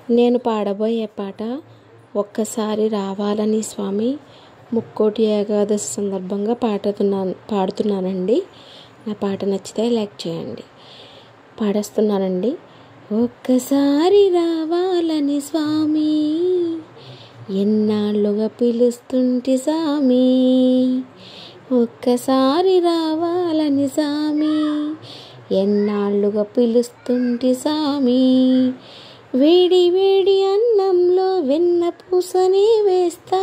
నేను పాడబోయే పాట ఒక్కసారి రావాలని స్వామి ముక్కోటి ఏకాదశి సందర్భంగా పాడుతున్నానండి. నా పాట నచ్చితే లైక్ చేయండి. పాడేస్తున్నానండి. ఒక్కసారి రావాలని స్వామి ఎన్నాళ్ళుగా పిలుస్తుంటి స్వామి, ఒక్కసారి రావాలని స్వామి ఎన్నాళ్ళుగా పిలుస్తుంటి స్వామి, వేడి వేడి అన్నంలో వెన్న పూసని వేస్తా,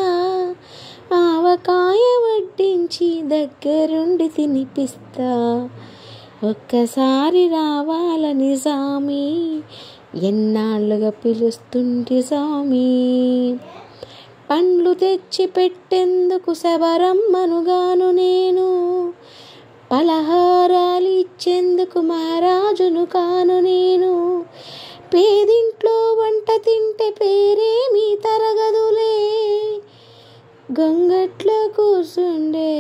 ఆవకాయ వడ్డించి దగ్గరుండి తినిపిస్తా, ఒక్కసారి రావాలని స్వామి ఎన్నాళ్ళుగా పిలుస్తుంటి స్వామి, పండ్లు తెచ్చి పెట్టేందుకు శబరమ్మనుగాను నేను, పలహారాలు ఇచ్చేందుకు మహారాజును కాను నేను, పేదింట్లో వంట తింటే పేరేమీ తరగదులే, గొంగట్లో కూర్చుండే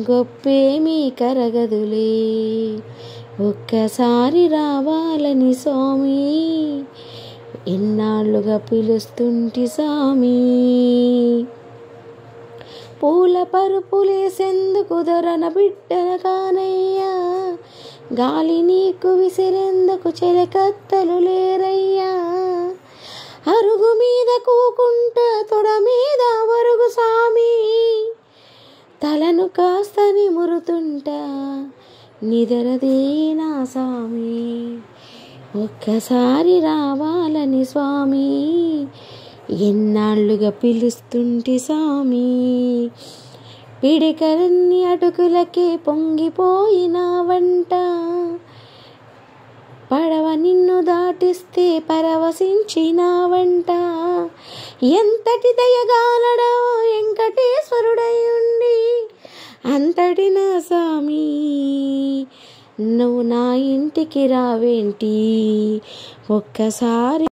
గొప్పేమీ కరగదులే, ఒక్కసారి రావాలని స్వామి ఎన్నాళ్ళుగా పిలుస్తుంటి స్వామి, పూల పరుపులేసేందుకు దొరన బిడ్డన కానయ్యా, గాలి నీకు విసిరేందుకు చెలకత్తలు లేరయ్యా, అరుగు మీద కూకుంటా తొడ మీద వరుగు స్వామి, తలను కాస్త నిమురుతుంటా నిదరదేనా స్వామి, ఒక్కసారి రావాలని స్వామి ఎన్నాళ్ళుగా పిలుస్తుంటి స్వామి, పిడికలన్నీ అటుకులకే పొంగిపోయిన వంట, పడవ నిన్ను దాటిస్తే పరవశించిన వంట, ఎంతటి దయగాలడో వెంకటేశ్వరుడై ఉండి అంతటి నా స్వామి నువ్వు నా ఇంటికి రావేంటి, ఒక్కసారి